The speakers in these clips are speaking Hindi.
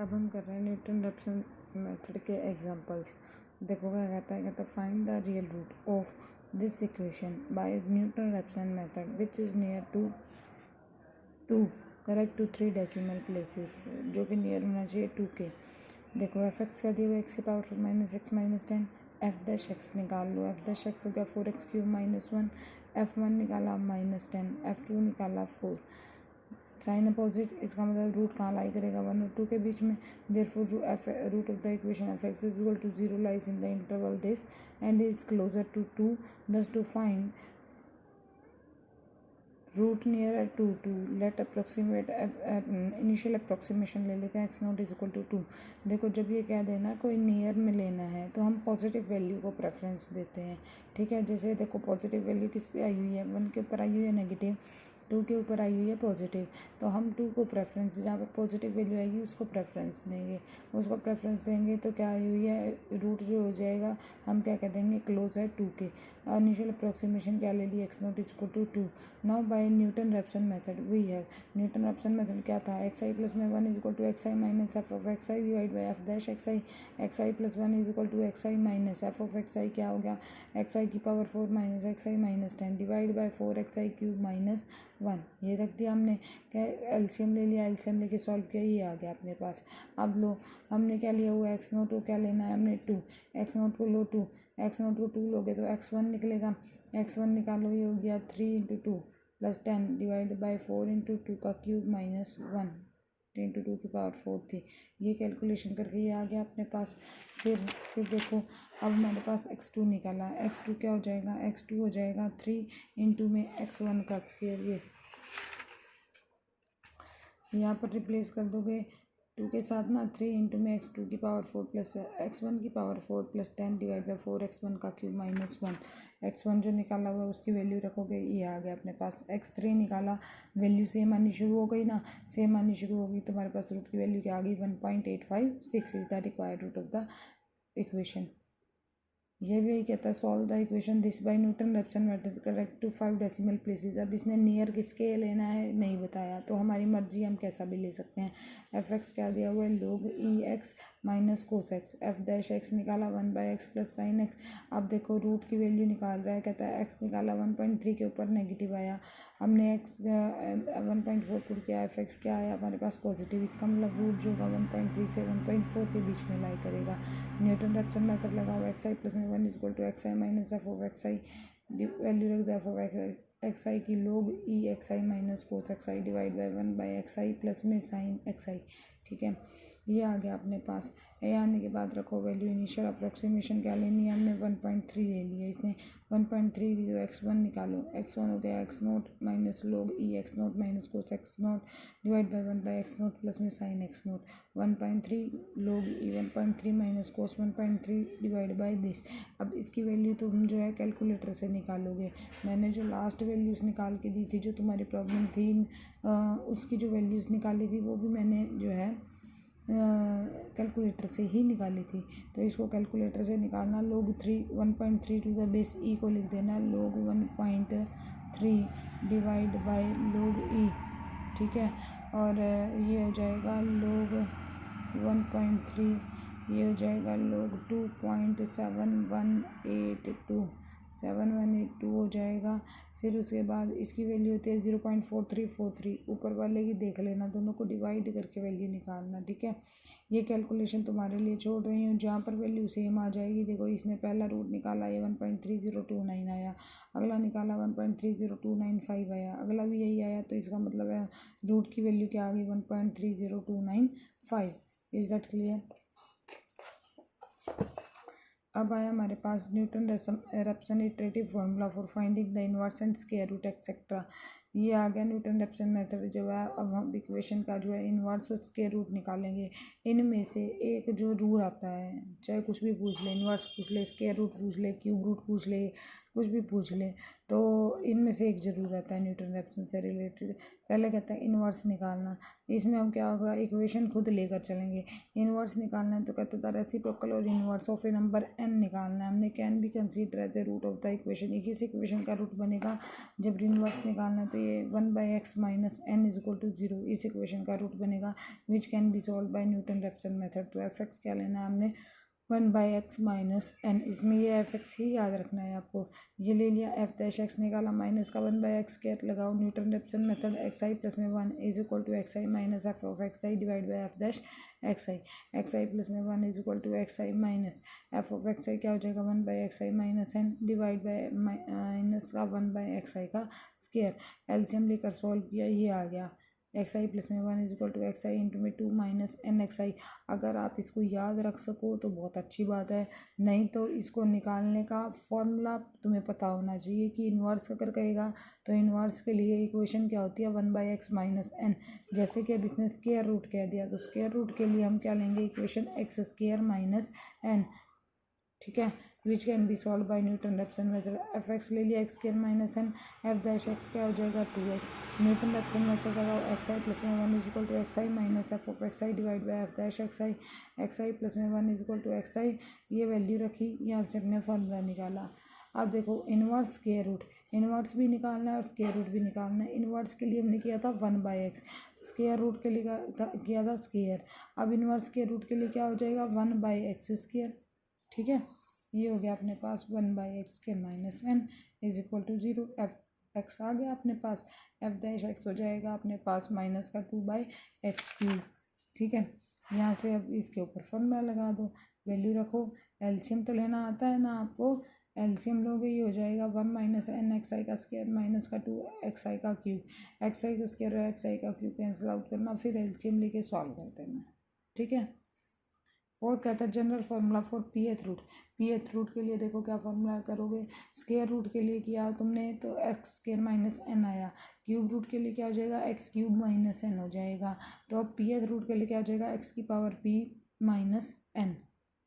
अब हम कर रहे हैं न्यूटन रैप्सन मेथड के एग्जांपल्स। देखो क्या कहता है find the real root of this equation by Newton Raphson method which is near to correct to 3 decimal places, जो कि नियर होना चाहिए 2 के। देखो एफ एक्स क्या दिया हुआ एक्स की power 4 minus x minus 10। F dash x निकाल लो। एफ डैश एक्स हो गया 4x³ माइनस 1। F1 निकाला -10। F2 निकाला 4। साइन अपोजिट, इसका मतलब रूट कहाँ लाई करेगा 1 और 2 के बीच में। Therefore root of the equation f x is equal to 0 lies in the interval this and is closer to 2। thus to find root near to let approximate initial approximation ले लेते हैं x not is equal to 2। देखो जब ये क्या देना कोई नियर में लेना है तो हम पॉजिटिव वैल्यू को प्रेफरेंस देते हैं, ठीक है। जैसे देखो पॉजिटिव वैल्यू किस पे आई हुई है, 1 के ऊपर आई हुई है नेगेटिव, 2 के ऊपर आई हुई है पॉजिटिव, तो हम 2 को प्रेफरेंस, जहाँ पे पॉजिटिव वैल्यू आएगी उसको प्रेफरेंस देंगे। उसको प्रेफरेंस देंगे तो क्या आई हुई है रूट जो हो जाएगा हम क्या कह देंगे क्लोज है 2 के। इनिशियल अप्रोक्सीमेशन क्या ले ली X not is equal to 2। Now by Newton Raphson method we have, Newton Raphson method क्या था, एक्स आई प्लस में 1 is equal to x I minus F of x I divide by F dash x I plus 1 is equal to x I minus F of x I क्या हो गया एक्स आई की power 4 minus X I minus 10 divide by 4x³ minus 1। ये रख दिया हमने, क्या एलसीएम ले लिया, एलसीएम लेके सॉल्व किया, ये आ गया अपने पास। अब लो हमने क्या लिया हुआ एक्स नोट को क्या लेना है हमने 2, एक्स नोट को लो 2, एक्स नोट को 2 लोगे तो x1 निकलेगा, x1 निकालो ये हो गया 3 × 2 प्लस 10 डिवाइड बाई 4 × 2 का क्यूब माइनस 1, 10 × 2 की पावर 4 थी। ये कैलकुलेशन करके ये आ गया अपने पास। फिर देखो अब हमारे पास x2 निकाला, x2 क्या हो जाएगा, x2 हो जाएगा 3 × में x1 का स्क्वायर। ये यहाँ पर रिप्लेस कर दोगे 2 के साथ ना, 3 × में x2 की पावर 4 प्लस x1 की power 4 plus 10 divide by 4x1 का क्यूब माइनस 1। x1 जो निकाला हुआ उसकी वैल्यू रखोगे, ये आ गया अपने पास। x3 निकाला, वैल्यू सेम आनी शुरू हो गई ना, सेम आनी शुरू होगी तो हमारे पास रूट की वैल्यू क्या आ गई 1.856 is the required root of the equation. ये भी यही कहता है solve the equation this by Newton Raphson method correct to 5 decimal places. अब इसने नियर किसके लेना है नहीं बताया, तो हमारी मर्जी हम कैसा भी ले सकते हैं। एफ एक्स क्या दिया हुआ है log E X minus cos X, F dash X निकाला 1/x प्लस साइन एक्स। अब देखो रूट की वैल्यू निकाल रहा है, कहता है एक्स निकाला 1.3 के ऊपर नेगेटिव आया, हमने एक्स 1.4 पुट किया, एफ एक्स क्या आया हमारे पास पॉजिटिव, इसका मतलब रूट जो होगा 1.3 से 1.4 के बीच में लाई करेगा। न्यूटन रैप्सन मेथड लगा हुआ एक्स आई प्लस में 1 is equal to x I minus F of x I, value रख दो एफ ऑफ एक्स आई की log E X I minus cos X I divide by 1/x I plus में साइन एक्स आई, ठीक है। ये आ गया अपने पास। ये आने के बाद रखो वैल्यू इनिशियल अप्रोक्सीमेशन क्या लेनी है हमने 1.3 ले लिया, इसने 1.3 ली तो x1 निकालो, x1 हो गया x नोट माइनस लोग E x note minus cos x note divide by 1/x note plus में साइन एक्स नोट, 1.3 लोग ई 1.3 minus cos 1.3 divide by this. अब इसकी वैल्यू तुम जो है कैलकुलेटर से निकालोगे। मैंने जो लास्ट वैल्यूज़ निकाल के दी थी, जो तुम्हारी प्रॉब्लम थी उसकी जो वैल्यूज़ निकाली थी वो भी मैंने जो है कैलकुलेटर से ही निकाली थी, तो इसको कैलकुलेटर से निकालना। लोग 1.3 टू द बेस ई को लिख देना लोग 1.3 डिवाइड बाई लोग ई, ठीक है। और ये हो जाएगा लोग 1.3, ये हो जाएगा लोग 2.7182 हो जाएगा। फिर उसके बाद इसकी वैल्यू होती है 0.4343, ऊपर वाले की देख लेना, दोनों को डिवाइड करके वैल्यू निकालना, ठीक है। ये कैलकुलेशन तुम्हारे लिए छोड़ रही हूँ, जहाँ पर वैल्यू सेम आ जाएगी। देखो इसने पहला रूट निकाला ये 1.3029 आया, अगला निकाला 1.3025 आया, अगला भी यही आया, तो इसका मतलब है रूट की वैल्यू क्या आ गई 1.30295। Is that clear. अब आया हमारे पास Newton Raphson iterative formula for finding the inverse and square root etcetera. ये आ गया न्यूटन रैप्सन मेथड जो है। अब हम इक्वेशन का जो है इनवर्स और स्क्वायर रूट निकालेंगे। इनमें से एक जो रूट आता है, चाहे कुछ भी पूछ ले, इनवर्स पूछ ले, स्क्वायर रूट पूछ ले, क्यूब रूट पूछ ले, कुछ भी पूछ ले तो इनमें से एक जरूर रहता है न्यूटन रैप्सन से रिलेटेड। पहले कहता है इन्वर्स निकालना। इसमें हम क्या होगा, इक्वेशन खुद लेकर चलेंगे। इन्वर्स निकालना है तो कहता था रेसिप्रोकल और inverse of a number n निकालना है हमने। Can be consider as a root of the equation. एक इस इक्वेशन का रूट बनेगा जब इन्वर्स निकालना है तो ये 1/x minus n is equal to 0 इस इक्वेशन का रूट बनेगा which can be solve by Newton Raphson method. तो एफ एक्स क्या लेना है हमने 1/x माइनस n। इसमें ये एफ एक्स ही याद रखना है आपको। ये ले लिया, एफ डैश एक्स निकाला, माइनस का 1/x कैट लगाओ, न्यूटन रैप्सन मेथड एक्स आई प्लस में 1 is equal to x I minus F of x I divide by F dash x I plus में 1 is equal to x I minus F of x I क्या हो जाएगा 1/x I minus N divide by minus का 1/x आई का स्केयर। एलसीएम लेकर सॉल्व किया, ये आ गया एक्स आई प्लस में 1 is equal to x i into में 2 माइनस एन एक्स आई। अगर आप इसको याद रख सको तो बहुत अच्छी बात है, नहीं तो इसको निकालने का फॉर्मूला तुम्हें पता होना चाहिए कि इन्वर्स अगर कहेगा तो इन्वर्स के लिए इक्वेशन क्या होती है 1/x माइनस एन। जैसे कि अब इसने स्क्वायर रूट कह दिया तो स्क्वायर रूट के लिए हम क्या लेंगे equation x square minus n, ठीक है, which can be solve by Newton Raphson method. F x ले लिया x square minus n, f dash x क्या हो जाएगा 2x। न्यूटन रैप्सन मेथड लगाओ एक्स आई प्लस में 1 is equal to x I minus F of x I divide by F dash x I plus में 1 is equal to x i. ये वैल्यू रखी, यहाँ से हमने फॉर्मूला निकाला। अब देखो इन्वर्स स्क्वायर रूट, इन्वर्स भी निकालना है और स्क्वायर रूट भी निकालना है। इन्वर्स के लिए हमने किया था 1/x, स्क्वायर रूट के लिए किया था स्क्वायर। अब इन्वर्स स्क्वायर रूट के लिए क्या हो जाएगा 1/x स्क्वायर, ठीक है। ये हो गया अपने पास 1/x के minus N is equal to 0। F X आ गया अपने पास, एफ डैश एक्स हो जाएगा अपने पास माइनस का 2/x³, ठीक है। यहाँ से अब इसके ऊपर फॉर्मूला लगा दो, वैल्यू रखो। एलसीएम तो लेना आता है ना आपको, एलसीएम लोगे ये हो जाएगा 1 माइनस एन एक्स आई का स्क्वायर माइनस का 2xi का क्यूब, एक्स आई का स्क्वायर और एक्स आई का क्यूब कैंसिल आउट करना, फिर एलसीएम लेके सॉल्व कर देना, ठीक है। फोर्थ कहता है general formula for pth root. pth root के लिए देखो क्या फार्मूला करोगे, स्क्वायर रूट के लिए किया तुमने तो एक्स स्क्वायर माइनस एन आया, क्यूब रूट के लिए क्या हो जाएगा एक्स क्यूब माइनस एन हो जाएगा। तो अब pth रूट के लिए क्या हो जाएगा एक्स की power p minus N.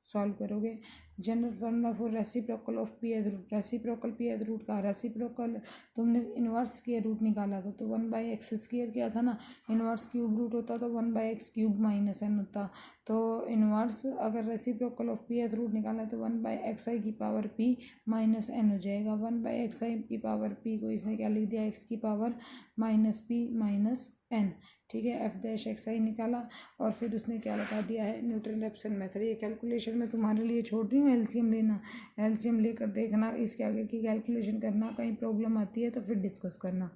Solve करोगे general formula for reciprocal of pth root. Reciprocal pth root का रेसिप्रोकल तुमने इन्वर्स स्क्वायर रूट निकाला था तो 1/x स्क्वायर क्या था ना, इन्वर्स क्यूब रूट होता तो 1/x क्यूब माइनस एन होता। तो इन्वर्स अगर रेसिप्रोकल ऑफ pth रूट निकालना तो 1/xi की पावर p माइनस एन हो जाएगा। 1/xi की पावर p को इसने क्या लिख दिया x की power minus p minus n, ठीक है। एफ डैश एक्स आई निकाला और फिर उसने क्या लगा दिया है न्यूटन रैप्सन मेथड। ये कैलकुलेशन में तुम्हारे लिए छोड़ रही हूँ, एलसीएम लेना, एलसीएम लेकर देखना, इसके आगे की कैलकुलेशन करना, कहीं प्रॉब्लम आती है तो फिर डिस्कस करना।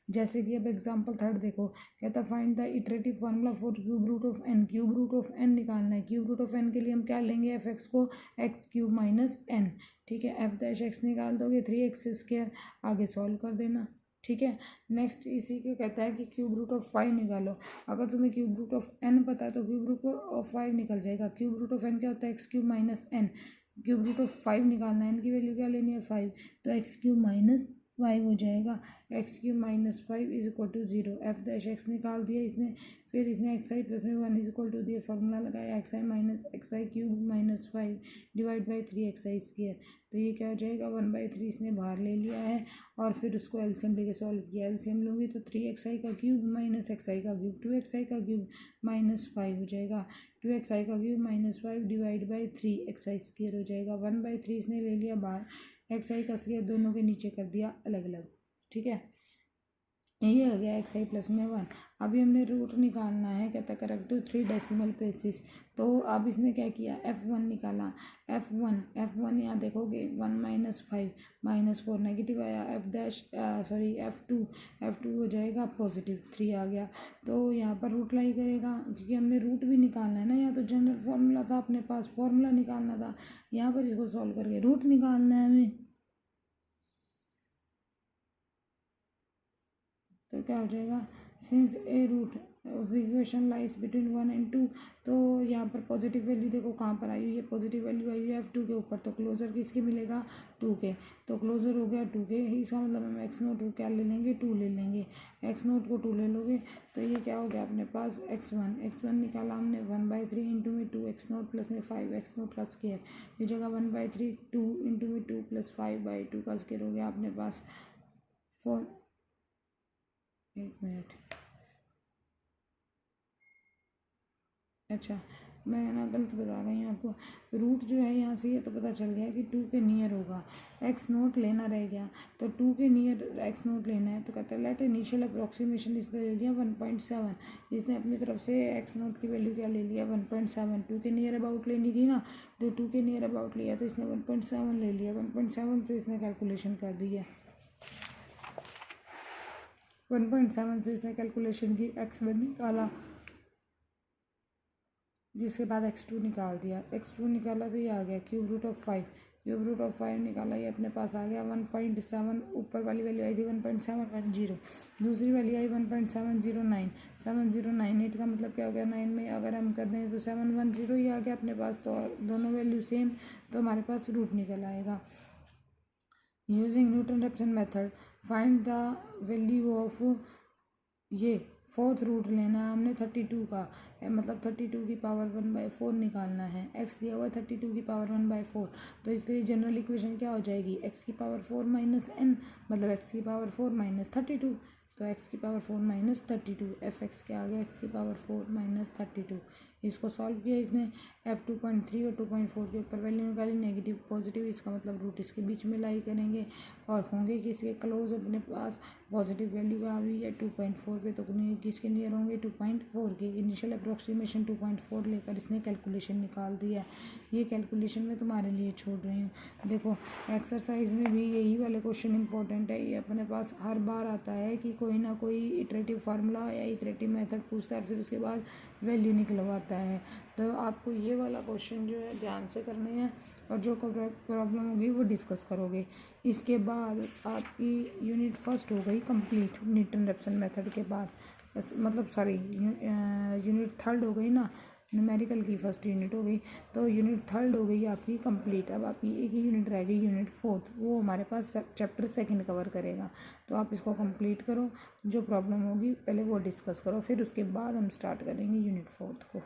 जैसे कि अब एग्जांपल थर्ड देखो, कहता find the iterative formula for cube root of n. Cube root of n निकालना है, क्यूब रूट ऑफ एन के लिए हम क्या लेंगे एफ एक्स को एक्स क्यूब माइनस एन, ठीक है। एफ डैश एक्स निकाल दोगे 3x स्क्वायर, आगे सॉल्व कर देना, ठीक है। नेक्स्ट इसी को कहता है कि क्यूब रूट ऑफ 5 निकालो। अगर तुम्हें क्यूब रूट ऑफ n पता है तो क्यूब रूट ऑफ 5 निकल जाएगा। क्यूब रूट ऑफ n क्या होता है x cube minus n, cube root of 5 निकालना है, n की वैल्यू क्या लेनी है 5, तो एक्स क्यूब माइनस 5 हो जाएगा। X cube minus 5 is equal to 0। F dash x निकाल दिया इसने, फिर इसने एक्स आई प्लस में 1 इज इक्वल टू दिया, फार्मूला लगाया x I minus X I cube minus 5 divide by 3xi square. तो ये क्या हो जाएगा 1/3 इसने बाहर ले लिया है और फिर उसको एलसीएम लेके सॉल्व किया। एलसीएम लूँगी तो 3xi का क्यूब माइनस xi का क्यूब 2xi का क्यूब माइनस 5 हो जाएगा, 2xi का cube minus 5 divide by 3xi square हो जाएगा। 1/3 इसने ले लिया बाहर, xi का स्क्वायर दोनों के नीचे कर दिया अलग अलग, ठीक है। ये हो गया एक्स आई प्लस में 1। अभी हमने रूट निकालना है, कहता करेक्ट टू 3 डेसिमल प्लेसेस। तो अब इसने क्या किया f1 निकाला, f1 यहाँ देखोगे 1 माइनस 5 माइनस 4 नेगेटिव आया, f2 हो जाएगा पॉजिटिव 3 आ गया। तो यहाँ पर रूट लाई करेगा क्योंकि हमने रूट भी निकालना है ना, यहाँ तो जनरल फॉर्मूला था अपने पास, फॉर्मूला निकालना था, यहाँ पर इसको सॉल्व करके रूट निकालना है हमें। तो क्या हो जाएगा since a root equation lies between 1 and 2। तो यहाँ पर पॉजिटिव वैल्यू देखो कहाँ पर आई हुई है, पॉजिटिव वैल्यू आई हुई है F2 के ऊपर, तो क्लोजर किसके मिलेगा 2 के, तो क्लोजर हो गया 2 के। इसका मतलब हम एक्स नोट को क्या ले लेंगे 2 ले लेंगे, एक्स नोट को 2 ले लोगे तो ये क्या हो गया अपने पास x1 निकाला हमने 1/3 इंटू में 2 एक्स नोट प्लस में 5 एक्स नोट का स्केयर, ये जगह 1/3 2 इंटू में 2 प्लस 5/2 का स्केयर हो गया अपने पास 4। एक मिनट, अच्छा मैं ना गलत बता रही हूँ आपको, रूट जो है यहाँ से ये तो पता चल गया कि 2 के नियर होगा, एक्स नोट लेना रह गया, तो 2 के नियर एक्स नोट लेना है, तो कहते हैं लेट इनिशियल अप्रोक्सीमेशन इसने ले लिया 1.7, इसने अपनी तरफ से एक्स नोट की वैल्यू क्या ले लिया 1.7, 2 के नियर अबाउट लेनी थी ना, तो 2 के नियर अबाउट लिया तो इसने 1.7 ले लिया, 1.7 से इसने कैलकुलेशन कर दी है, 1.7 से इसने कैलकुलेशन की, x1 निकाला, जिसके बाद x2 निकाल दिया, x2 निकाला तो ये आ गया cube root of 5, cube root of 5 निकाला, ये अपने पास आ गया 1.7, ऊपर वाली वैल्यू आई थी 1.710, दूसरी वैल्यू आई 1.709, 7098 का मतलब क्या हो गया 9 में अगर हम कर दें तो 710 ही आ गया अपने पास, तो दोनों वैल्यू सेम, तो हमारे पास रूट निकल आएगा। Using Newton Raphson method find the value of, ये फोर्थ रूट लेना है हमने 32 का, मतलब 32 की पावर 1/4 निकालना है, x दिया हुआ है 32 की पावर 1/4, तो इसके लिए जनरल इक्वेशन क्या हो जाएगी x की पावर 4 माइनस n, मतलब x की पावर 4 माइनस 32, तो x की पावर 4 माइनस 32, एफ एक्स क्या आ गया x की पावर 4 माइनस 32, इसको सॉल्व किया इसने, F2.3 और 2.4 के ऊपर वैल्यू निकाली, नेगेटिव पॉजिटिव, इसका मतलब रूट इसके बीच में लाई करेंगे और होंगे किसके क्लोज, अपने पास पॉजिटिव वैल्यू आ रही है 2.4 पे, तो किसके नियर होंगे 2.4 के, इनिशियल अप्रोक्सीमेशन 2.4 लेकर इसने कैलकुलेशन निकाल दिया। ये कैलकुलेशन मैं तुम्हारे लिए छोड़ रही हूँ। देखो एक्सरसाइज में भी यही वाले क्वेश्चन इंपॉर्टेंट है, ये अपने पास हर बार आता है कि कोई ना कोई इटरेटिव फार्मूला या इटरेटिव मेथड पूछता है, फिर उसके बाद वैल्यू निकलवाता है, तो आपको ये वाला क्वेश्चन जो है ध्यान से करने हैं और जो प्रॉब्लम होगी वो डिस्कस करोगे। इसके बाद आपकी यूनिट फर्स्ट हो गई कंप्लीट न्यूटन रेप्सन मेथड के बाद, मतलब सॉरी यूनिट थर्ड हो गई ना, न्यूमेरिकल की फर्स्ट यूनिट हो गई, तो यूनिट थर्ड हो गई आपकी कंप्लीट। अब आपकी एक ही यूनिट रह गई यूनिट फोर्थ, वो हमारे पास चैप्टर सेकंड कवर करेगा, तो आप इसको कंप्लीट करो, जो प्रॉब्लम होगी पहले वो डिस्कस करो, फिर उसके बाद हम स्टार्ट करेंगे यूनिट फोर्थ को।